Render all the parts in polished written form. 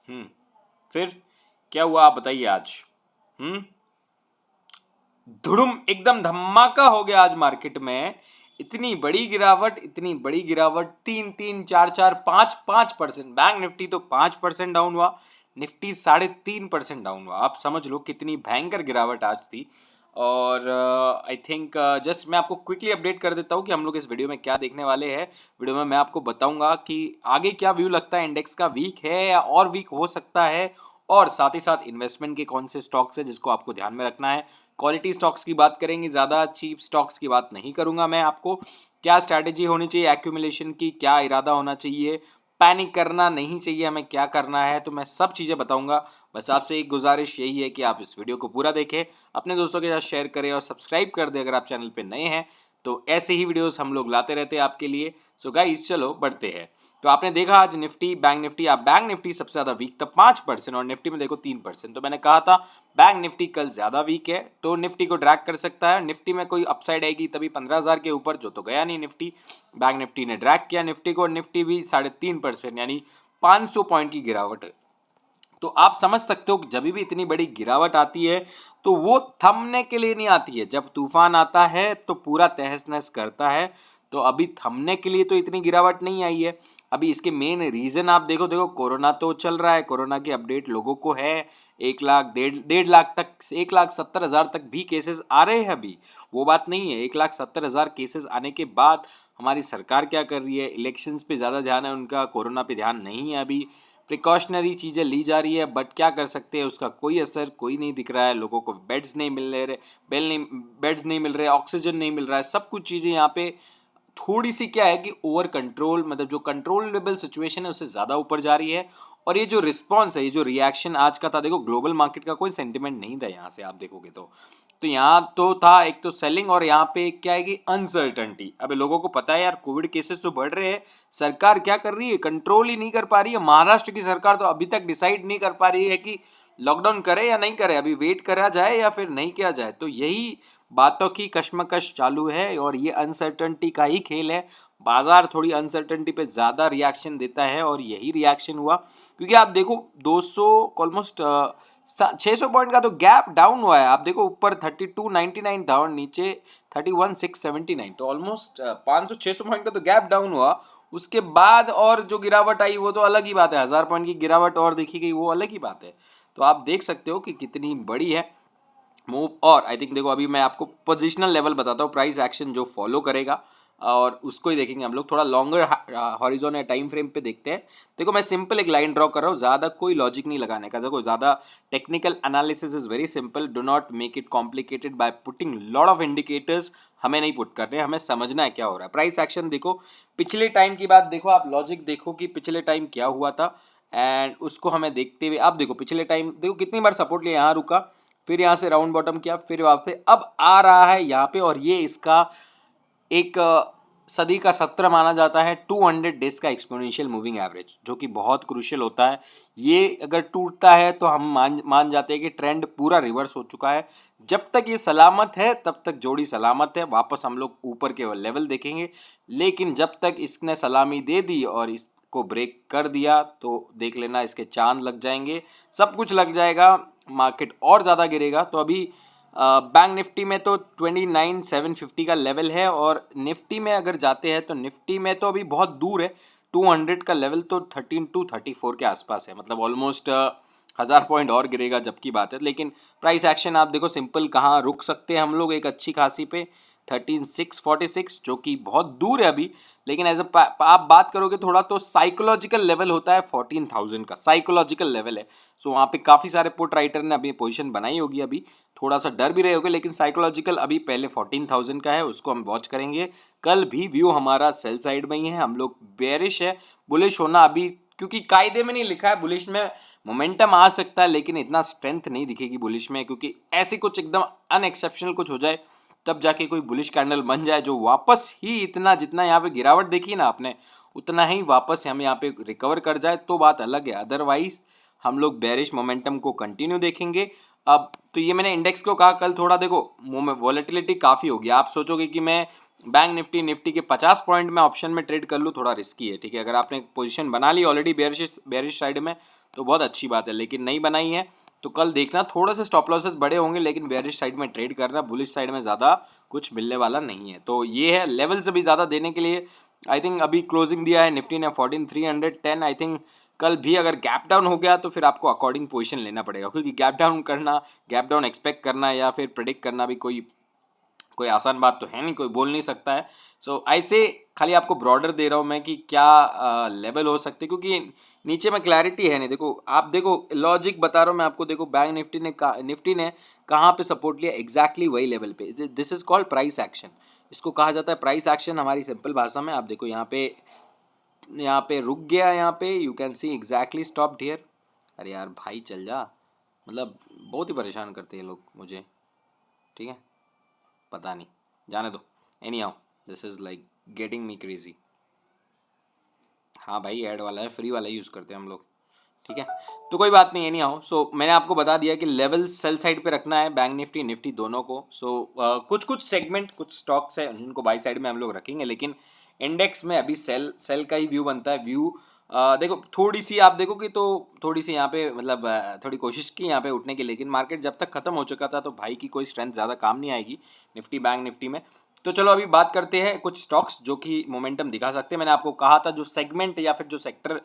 हम्म फिर क्या हुआ आप बताइए आज। हम्म धुड़ुम एकदम धमाका हो गया आज मार्केट में। इतनी बड़ी गिरावट, 3-3, 4-4, 5-5%। बैंक निफ्टी तो 5% डाउन हुआ, निफ्टी 3.5% डाउन हुआ। आप समझ लो कितनी भयंकर गिरावट आज थी। और आई थिंक जस्ट मैं आपको क्विकली अपडेट कर देता हूँ कि हम लोग इस वीडियो में क्या देखने वाले हैं। वीडियो में मैं आपको बताऊंगा कि आगे क्या व्यू लगता है, इंडेक्स का वीक है या और वीक हो सकता है, और साथ ही साथ इन्वेस्टमेंट के कौन से स्टॉक्स है जिसको आपको ध्यान में रखना है। क्वालिटी स्टॉक्स की बात करेंगे, ज़्यादा चीप स्टॉक्स की बात नहीं करूंगा मैं। आपको क्या स्ट्रैटेजी होनी चाहिए एक्यूमुलेशन की, क्या इरादा होना चाहिए, पैनिक करना नहीं चाहिए, हमें क्या करना है, तो मैं सब चीज़ें बताऊंगा। बस आपसे एक गुजारिश यही है कि आप इस वीडियो को पूरा देखें, अपने दोस्तों के साथ शेयर करें और सब्सक्राइब कर दें अगर आप चैनल पे नए हैं। तो ऐसे ही वीडियोस हम लोग लाते रहते हैं आपके लिए। सो गाइस चलो बढ़ते हैं। तो आपने देखा आज निफ्टी बैंक निफ्टी, आप बैंक निफ्टी सबसे ज्यादा वीक था 5%, और निफ्टी में देखो 3%। तो मैंने कहा था बैंक निफ्टी कल ज्यादा वीक है तो निफ्टी को ड्रैग कर सकता है। निफ्टी में कोई अपसाइड आएगी तभी 15,000 के ऊपर, जो तो गया नहीं निफ्टी। बैंक निफ्टी ने ड्रैग किया निफ्टी को, निफ्टी भी 3.5% यानी 500 पॉइंट की गिरावट है। तो आप समझ सकते हो कि जब भी इतनी बड़ी गिरावट आती है तो वो थमने के लिए नहीं आती है। जब तूफान आता है तो पूरा तहस नहस करता है। तो अभी थमने के लिए तो इतनी गिरावट नहीं आई है। अभी इसके मेन रीजन आप देखो देखो कोरोना तो चल रहा है, कोरोना की अपडेट लोगों को है। 1 लाख, डेढ़ लाख तक, 1,70,000 तक भी केसेस आ रहे हैं अभी। वो बात नहीं है। 1,70,000 केसेस आने के बाद हमारी सरकार क्या कर रही है, इलेक्शंस पे ज़्यादा ध्यान है उनका, कोरोना पे ध्यान नहीं है अभी। प्रिकॉशनरी चीज़ें ली जा रही है, बट क्या कर सकते हैं, उसका कोई असर कोई नहीं दिख रहा है। लोगों को बेड्स नहीं मिल रहे, बेड्स नहीं मिल रहे, ऑक्सीजन नहीं मिल रहा है। सब कुछ चीज़ें यहाँ पे थोड़ी सी क्या है कि ओवर कंट्रोल, मतलब जो कंट्रोलेबल सिचुएशन है उससे ज़्यादा ऊपर जा रही है। और ये जो रिस्पॉन्स है, ये जो रिएक्शन आज का था, देखो ग्लोबल मार्केट का कोई सेंटिमेंट नहीं था यहाँ से आप देखोगे तो यहाँ तो था एक तो सेलिंग, और यहाँ पे क्या है कि अनसर्टनटी। अबे लोगों को पता है यार कोविड केसेस तो बढ़ रहे हैं, सरकार क्या कर रही है, कंट्रोल ही नहीं कर पा रही है। महाराष्ट्र की सरकार तो अभी तक डिसाइड नहीं कर पा रही है कि लॉकडाउन करे या नहीं करे, अभी वेट करा जाए या फिर नहीं किया जाए। तो यही बातों की कशमकश चालू है और ये अनसर्टनटी का ही खेल है। बाजार थोड़ी अनसर्टनटी पे ज़्यादा रिएक्शन देता है और यही रिएक्शन हुआ। क्योंकि आप देखो 200 ऑलमोस्ट 600 पॉइंट का तो गैप डाउन हुआ है। आप देखो ऊपर 3299 था और नीचे 31,679, तो ऑलमोस्ट 500-600 पॉइंट का तो गैप डाउन हुआ। उसके बाद और जो गिरावट आई वो तो अलग ही बात है, 1000 पॉइंट की गिरावट और देखी गई वो अलग ही बात है। तो आप देख सकते हो कि कितनी बड़ी है मूव। और आई थिंक देखो अभी मैं आपको पोजिशनल लेवल बताता हूँ, प्राइस एक्शन जो फॉलो करेगा, और उसको ही देखेंगे हम लोग। थोड़ा लॉन्गर हॉरिजॉन या टाइम फ्रेम पे देखते हैं। देखो मैं सिंपल एक लाइन ड्रॉ कर रहा हूँ, ज़्यादा कोई लॉजिक नहीं लगाने का। देखो ज़्यादा technical analysis is very simple, do not make it complicated by putting lot of indicators. हमें नहीं पुट करने, हमें समझना है क्या हो रहा है। प्राइस एक्शन देखो, पिछले टाइम की बात देखो, आप लॉजिक देखो कि पिछले टाइम क्या हुआ था, एंड उसको हमें देखते हुए आप देखो पिछले टाइम देखो कितनी बार सपोर्ट लिया, यहाँ रुका, फिर यहाँ से राउंड बॉटम किया, फिर वहाँ पे अब आ रहा है यहाँ पे। और ये इसका एक सदी का सत्र माना जाता है, 200 डेज का एक्सपोनेंशियल मूविंग एवरेज, जो कि बहुत क्रूशियल होता है। ये अगर टूटता है तो हम मान जाते हैं कि ट्रेंड पूरा रिवर्स हो चुका है। जब तक ये सलामत है तब तक जोड़ी सलामत है, वापस हम लोग ऊपर के लेवल देखेंगे। लेकिन जब तक इसने सलामी दे दी और इसको ब्रेक कर दिया तो देख लेना इसके चांद लग जाएंगे, सब कुछ लग जाएगा, मार्केट और ज़्यादा गिरेगा। तो अभी बैंक निफ्टी में तो 29,750 का लेवल है, और निफ्टी में अगर जाते हैं तो निफ्टी में तो अभी बहुत दूर है। 200 का लेवल तो 13,234 के आसपास है, मतलब ऑलमोस्ट 1000 पॉइंट और गिरेगा जब की बात है। लेकिन प्राइस एक्शन आप देखो सिंपल, कहाँ रुक सकते हैं हम लोग एक अच्छी खासी पे, 13,646, जो कि बहुत दूर है अभी। लेकिन एज आप बात करोगे थोड़ा तो साइकोलॉजिकल लेवल होता है 14,000 का, साइकोलॉजिकल लेवल है। सो वहाँ पे काफ़ी सारे पुट राइटर ने अभी पोजीशन बनाई होगी, अभी थोड़ा सा डर भी रहे होगे, लेकिन साइकोलॉजिकल अभी पहले 14,000 का है, उसको हम वॉच करेंगे। कल भी व्यू हमारा सेल साइड में ही है, हम लोग बेरिश है। बुलिश होना अभी, क्योंकि कायदे में नहीं लिखा है, बुलिश में मोमेंटम आ सकता है लेकिन इतना स्ट्रेंथ नहीं दिखेगी बुलिश में, क्योंकि ऐसी कुछ एकदम अनएक्सेप्शनल कुछ हो जाए तब जाके कोई बुलिश कैंडल बन जाए जो वापस ही इतना, जितना यहाँ पे गिरावट देखी ना आपने, उतना ही वापस हम यहाँ पे रिकवर कर जाए तो बात अलग है। अदरवाइज हम लोग बेरिश मोमेंटम को कंटिन्यू देखेंगे। अब तो ये मैंने इंडेक्स को कहा, कल थोड़ा देखो वॉलेटिलिटी काफ़ी होगी। आप सोचोगे कि मैं बैंक निफ्टी निफ्टी के 50 पॉइंट में ऑप्शन में ट्रेड कर लूँ, थोड़ा रिस्की है, ठीक है। अगर आपने पोजीशन बना ली ऑलरेडी बेरिश साइड में तो बहुत अच्छी बात है, लेकिन नहीं बनाई है तो कल देखना थोड़ा सा स्टॉप लॉसेस बड़े होंगे, लेकिन बेयरिश साइड में ट्रेड करना, बुलिश साइड में ज़्यादा कुछ मिलने वाला नहीं है। तो ये है, लेवल से भी ज़्यादा देने के लिए आई थिंक अभी क्लोजिंग दिया है निफ्टी ने 14310। आई थिंक कल भी अगर गैप डाउन हो गया तो फिर आपको अकॉर्डिंग पोजीशन लेना पड़ेगा, क्योंकि गैप डाउन करना, गैप डाउन एक्सपेक्ट करना या फिर प्रेडिक्ट करना भी कोई कोई आसान बात तो है नहीं, कोई बोल नहीं सकता है। सो ऐसे खाली आपको ब्रॉडर दे रहा हूँ मैं कि क्या लेवल हो सकते, क्योंकि नीचे में क्लैरिटी है नहीं। देखो आप, देखो लॉजिक बता रहा हूँ मैं आपको। देखो बैंक निफ्टी ने कहाँ पे सपोर्ट लिया, एग्जैक्टली वही लेवल पे। This is called price action, इसको कहा जाता है प्राइस एक्शन हमारी सिंपल भाषा में। आप देखो यहाँ पे रुक गया, यहाँ पे you can see exactly stop here. अरे यार भाई चल जा, मतलब बहुत ही परेशान करते हैं लोग मुझे, ठीक है, पता नहीं, जाने दो। Any how this is like getting me crazy. हाँ भाई ऐड वाला है, फ्री वाला यूज़ करते हैं हम लोग, ठीक है, तो कोई बात नहीं। एनी हाउ सो मैंने आपको बता दिया कि लेवल सेल साइड पे रखना है बैंक निफ्टी निफ्टी दोनों को। सो कुछ कुछ सेगमेंट, कुछ स्टॉक्स है जिनको बाई साइड में हम लोग रखेंगे, लेकिन इंडेक्स में अभी सेल का ही व्यू बनता है। व्यू देखो थोड़ी सी आप देखोगे तो थोड़ी सी यहाँ पे मतलब थोड़ी कोशिश की यहाँ पे उठने की, लेकिन मार्केट जब तक खत्म हो चुका था तो भाई की कोई स्ट्रेंथ ज़्यादा काम नहीं आएगी निफ्टी बैंक निफ्टी में। तो चलो अभी बात करते हैं कुछ स्टॉक्स जो कि मोमेंटम दिखा सकते हैं। मैंने आपको कहा था जो सेगमेंट या फिर जो सेक्टर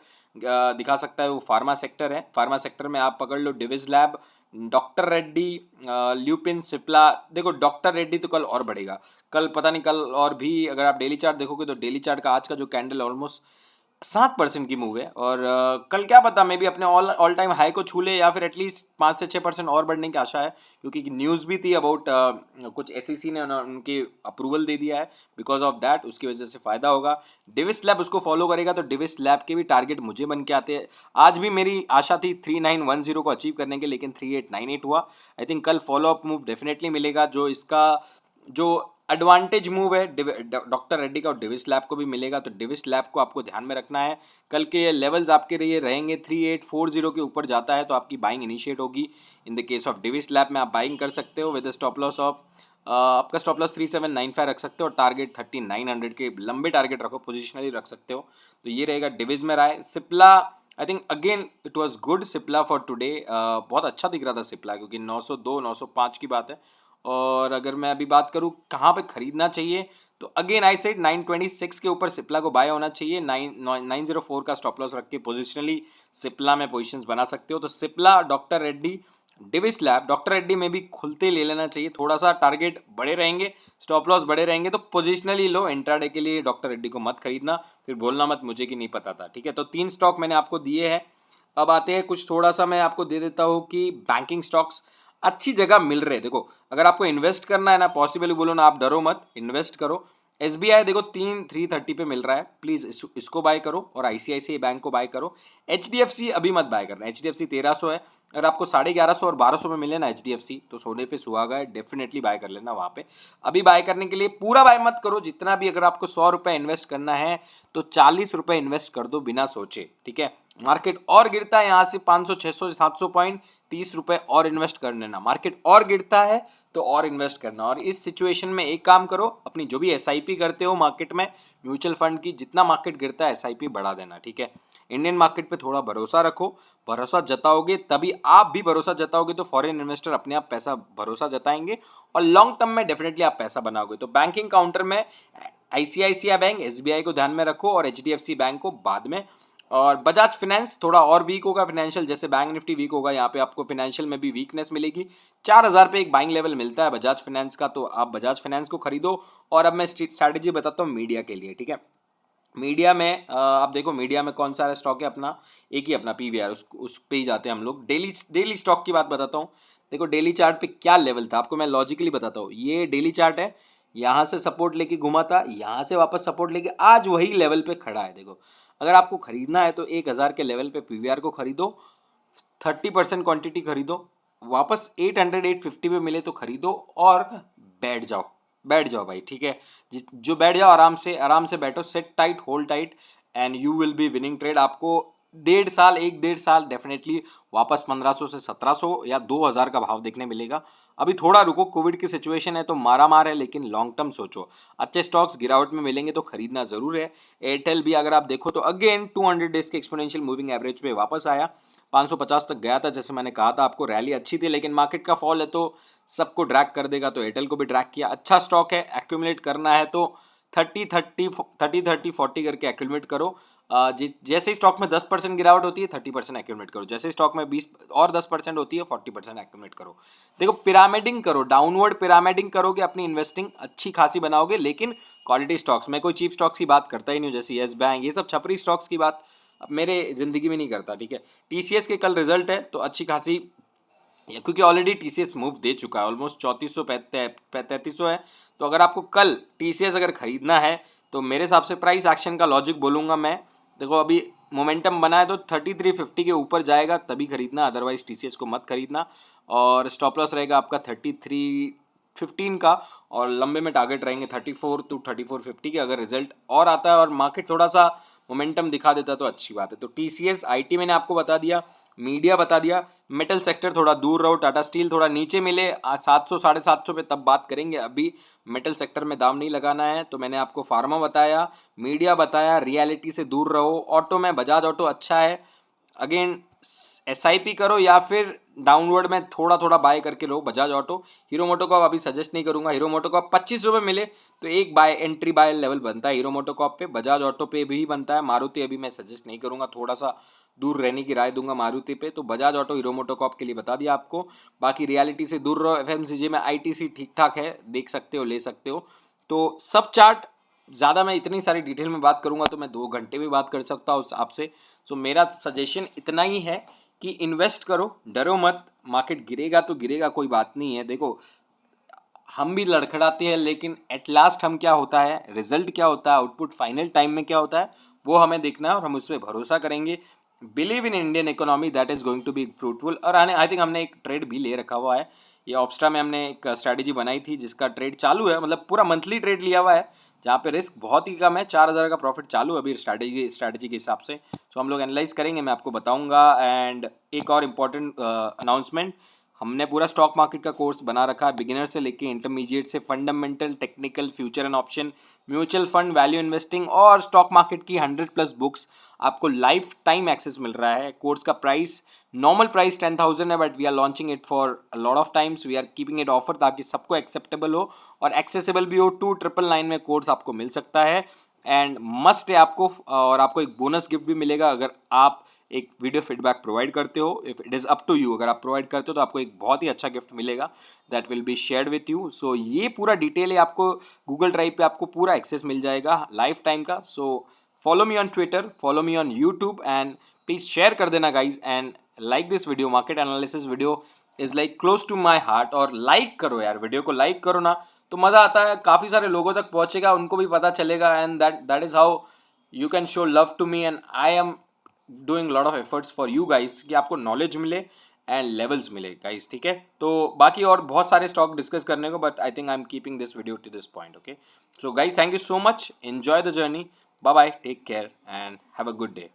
दिखा सकता है वो फार्मा सेक्टर है। फार्मा सेक्टर में आप पकड़ लो डिविज लैब, डॉक्टर रेड्डी, ल्यूपिन, सिप्ला। देखो डॉक्टर रेड्डी तो कल और बढ़ेगा, कल पता नहीं, कल और भी अगर आप डेली चार्ट देखोगे तो डेली चार्ट का आज का जो कैंडल ऑलमोस्ट 7% की मूव है। और कल क्या पता मे भी अपने ऑल टाइम हाई को छू ले या फिर एटलीस्ट 5 से 6% और बढ़ने की आशा है, क्योंकि न्यूज़ भी थी अबाउट कुछ एसईसी ने उनके अप्रूवल दे दिया है। बिकॉज ऑफ दैट उसकी वजह से फ़ायदा होगा। डिविस लैब उसको फॉलो करेगा, तो डिविस लैब के भी टारगेट मुझे बन के आते हैं। आज भी मेरी आशा थी 3910 को अचीव करने के, लेकिन 3898 हुआ। आई थिंक कल फॉलो अप मूव डेफिनेटली मिलेगा, जो इसका जो एडवांटेज मूव है डॉक्टर रेड्डी का और डिविस लैब को भी मिलेगा। तो डिविस लैब को आपको ध्यान में रखना है। कल के लेवल्स आपके लिए रहेंगे 3840 के ऊपर जाता है तो आपकी बाइंग इनिशिएट होगी। In the case of Divi's lab में आप बाइंग कर सकते हो विद स्टॉप लॉस ऑफ आपका स्टॉप लॉस 3795 रख सकते हो और टारगेट 3900 के लंबे टारगेट रखो, पोजिशनली रख सकते हो। तो ये रहेगा डिविज में राय। Cipla I think again it was good Cipla for today, बहुत अच्छा दिख रहा था सिप्ला, क्योंकि 902 905 की बात है। और अगर मैं अभी बात करूँ कहाँ पे खरीदना चाहिए, तो अगेन आई सेड 926 के ऊपर सिप्ला को बाय होना चाहिए। 904 का स्टॉप लॉस रख के पोजिशनली सिप्ला में पोजीशंस बना सकते हो। तो Cipla, doctor Reddy, Divi's lab, doctor Reddy में भी खुलते ले लेना चाहिए। थोड़ा सा टारगेट बड़े रहेंगे, स्टॉप लॉस बड़े रहेंगे तो पोजिशनली लो। इंट्राडे के लिए डॉक्टर रेड्डी को मत खरीदना, फिर बोलना मत मुझे कि नहीं पता था, ठीक है। तो 3 स्टॉक मैंने आपको दिए हैं। अब आते हैं कुछ, थोड़ा सा मैं आपको दे देता हूँ कि बैंकिंग स्टॉक्स अच्छी जगह मिल रहे हैं। देखो अगर आपको इन्वेस्ट करना है ना, पॉसिबल बोलो ना, आप डरो मत, इन्वेस्ट करो। एसबीआई देखो 330 पे मिल रहा है, प्लीज इसको बाय करो। और आईसीआईसीआई बैंक को बाय करो। एचडीएफसी अभी मत बाय करना, एचडीएफसी 1300 है। अगर आपको 1150 और 1200 में मिले ना एचडीएफसी, तो सोने पे सुहागा है, डेफिनेटली बाय कर लेना वहां पे। अभी बाय करने के लिए पूरा बाय मत करो, जितना भी, अगर आपको 100 रुपए इन्वेस्ट करना है तो 40 रुपए इन्वेस्ट कर दो बिना सोचे, ठीक है। मार्केट और गिरता है यहाँ से 500 600 700 पॉइंट, 30 रुपए और इन्वेस्ट कर लेना। मार्केट और गिरता है तो और इन्वेस्ट करना। और इस सिचुएशन में एक काम करो, अपनी जो भी एसआईपी करते हो मार्केट में, म्यूचुअल फंड की, जितना मार्केट गिरता है एसआईपी बढ़ा देना, ठीक है। इंडियन मार्केट पे थोड़ा भरोसा रखो, भरोसा जताओगे तभी आप भी भरोसा जताओगे तो फॉरेन इन्वेस्टर अपने आप पैसा भरोसा जताएंगे और लॉन्ग टर्म में डेफिनेटली आप पैसा बनाओगे। तो बैंकिंग काउंटर में आईसीआईसीआई बैंक, एसबीआई को ध्यान में रखो और एचडीएफसी बैंक को बाद में। और बजाज फिनेंस थोड़ा और वीक होगा फिनेंशियल, जैसे बैंक निफ्टी वीक होगा, यहाँ पे आपको फिनेंशियल में भी वीकनेस मिलेगी। 4000 पे एक बाइंग लेवल मिलता है बजाज फिनेंस का, तो आप बजाज फिनेंस को खरीदो। और अब मैं स्ट्रैटेजी बताता हूँ मीडिया के लिए, ठीक है। मीडिया में आप देखो, मीडिया में कौन सा स्टॉक है अपना, एक ही अपना पीवीआर, उस पे ही जाते हैं हम लोग। डेली स्टॉक की बात बताता हूँ। देखो डेली चार्ट पे क्या लेवल था, आपको मैं लॉजिकली बताता हूँ। ये डेली चार्ट है, यहाँ से सपोर्ट लेके घुमा था, यहाँ से वापस सपोर्ट लेके आज वही लेवल पे खड़ा है। देखो अगर आपको खरीदना है तो 1000 के लेवल पे पीवीआर को खरीदो, 30% क्वांटिटी खरीदो, वापस 800 850 पे मिले तो खरीदो और बैठ जाओ भाई, ठीक है। जो बैठ जाओ, आराम से बैठो, set tight, hold tight and you will be winning trade. आपको 1.5 साल डेफिनेटली वापस 1500 से 1700 या 2000 का भाव देखने मिलेगा। अभी थोड़ा रुको, कोविड की सिचुएशन है तो मारा मार है, लेकिन लॉन्ग टर्म सोचो। अच्छे स्टॉक्स गिरावट में मिलेंगे तो खरीदना जरूर है। एयरटेल भी अगर आप देखो तो अगेन 200 डेज के एक्सपोनेंशियल मूविंग एवरेज पे वापस आया, 550 तक गया था। जैसे मैंने कहा था आपको, रैली अच्छी थी, लेकिन मार्केट का फॉल है तो सबको ड्रैग कर देगा, तो एयरटेल को भी ड्रैग किया। अच्छा स्टॉक है, एक्यूमुलेट करना है तो 30-30-40 करके एक्यूमुलेट करो। जैसे ही स्टॉक में 10% गिरावट होती है 30% एक्यूमुलेट करो, जैसे स्टॉक में 20 और 10% होती है 40% एक्यूमुलेट करो। देखो, पिरामिडिंग करो, डाउनवर्ड पिरामिडिंग करोगे, अपनी इन्वेस्टिंग अच्छी खासी बनाओगे, लेकिन क्वालिटी स्टॉक्स। मैं कोई चीप स्टॉक्स की बात करता ही नहीं हूँ, जैसे येस बैंक, ये सब छपरी स्टॉक्स की बात अब मेरे जिंदगी में नहीं करता, ठीक है। टीसीएस के कल रिजल्ट है तो अच्छी खासी, क्योंकि ऑलरेडी टीसीएस मूव दे चुका है, ऑलमोस्ट 3400-3300 है। तो अगर आपको कल टीसीएस अगर खरीदना है तो मेरे हिसाब से प्राइस एक्शन का लॉजिक बोलूँगा मैं। देखो, अभी मोमेंटम बना है तो 3350 के ऊपर जाएगा तभी खरीदना, अदरवाइज टीसीएस को मत खरीदना। और स्टॉप लॉस रहेगा आपका 3315 का, और लंबे में टारगेट रहेंगे 34 to 3450 के। अगर रिजल्ट और आता है और मार्केट थोड़ा सा मोमेंटम दिखा देता है तो अच्छी बात है। तो टीसीएस, आईटी मैंने आपको बता दिया, मीडिया बता दिया, मेटल सेक्टर थोड़ा दूर रहो, टाटा स्टील थोड़ा नीचे मिले 700 750 पे तब बात करेंगे, अभी मेटल सेक्टर में दाम नहीं लगाना है। तो मैंने आपको फार्मा बताया, मीडिया बताया, रियलिटी से दूर रहो। ऑटो में बजाज ऑटो अच्छा है, अगेन एसआईपी करो या फिर डाउनवर्ड में थोड़ा थोड़ा बाय करके लो बजाज ऑटो। हीरो मोटो को अभी सजेस्ट नहीं करूंगा, हीरो मोटो को 25 रुपये मिले तो एक बाय एंट्री बाय लेवल बनता है हीरो मोटो कॉप पे, बजाज ऑटो पे भी बनता है। मारुति अभी मैं सजेस्ट नहीं करूंगा, थोड़ा सा दूर रहने की राय दूंगा मारुति पे। तो बजाज ऑटो, हीरो मोटो कॉप के लिए बता दिया आपको। बाकी रियलिटी से दूर रहो। एफएमसीजी में आईटीसी ठीक ठाक है, देख सकते हो, ले सकते हो। तो सब चार्ट, ज़्यादा मैं इतनी सारी डिटेल में बात करूंगा तो मैं 2 घंटे भी बात कर सकता हूँ आपसे। सो मेरा सजेशन इतना ही है कि इन्वेस्ट करो, डरो मत। मार्केट गिरेगा तो गिरेगा, कोई बात नहीं है। देखो, हम भी लड़खड़ाते हैं, लेकिन एट लास्ट हम क्या होता है, रिजल्ट क्या होता है, आउटपुट फाइनल टाइम में क्या होता है, वो हमें देखना है और हम उस पर भरोसा करेंगे। Believe in Indian economy, that is going to be fruitful. और आई थिंक हमने एक ट्रेड भी ले रखा हुआ है, ये ऑप्स्ट्रा में हमने एक स्ट्रैटेजी बनाई थी जिसका ट्रेड चालू है, मतलब पूरा मंथली ट्रेड लिया हुआ है, जहाँ पे रिस्क बहुत ही कम है। 4000 का प्रॉफिट चालू है अभी स्ट्रैटेजी के हिसाब से। सो हम लोग एनालाइज करेंगे, मैं आपको बताऊंगा। एंड एक और इम्पॉर्टेंट अनाउंसमेंट, हमने पूरा स्टॉक मार्केट का कोर्स बना रखा है, बिगिनर से लेके इंटरमीडिएट से, fundamental, technical, future and option, mutual fund, value investing और स्टॉक मार्केट की 100+ बुक्स आपको लाइफ टाइम एक्सेस मिल रहा है। कोर्स का प्राइस, नॉर्मल प्राइस 10,000 है, but we are launching it for a lot of times, we are keeping it offer ताकि सबको acceptable हो और एक्सेसिबल भी हो। 2999 में कोर्स आपको मिल सकता है एंड मस्ट है आपको। और आपको एक बोनस गिफ्ट भी मिलेगा अगर आप एक वीडियो फीडबैक प्रोवाइड करते हो। If it is up to you, अगर आप प्रोवाइड करते हो तो आपको एक बहुत ही अच्छा गिफ्ट मिलेगा, that will be shared with you. So ये पूरा डिटेल है, आपको गूगल ड्राइव पे आपको पूरा एक्सेस मिल जाएगा लाइफ टाइम का। So follow me on Twitter, follow me on YouTube and please share कर देना guys and like this video. Market analysis video is like close to my heart. और like करो यार, वीडियो को like करो ना तो मज़ा आता है, काफ़ी सारे लोगों तक पहुँचेगा, उनको भी पता चलेगा and that is how you can show love to me and I am doing lot of efforts for you guys कि आपको नॉलेज मिले एंड लेवल्स मिले गाइज, ठीक है। तो बाकी और बहुत सारे स्टॉक डिस्कस करने को, but I think I am keeping this video to this point, okay. So guys, thank you so much, enjoy the journey, bye bye, take care and have a good day.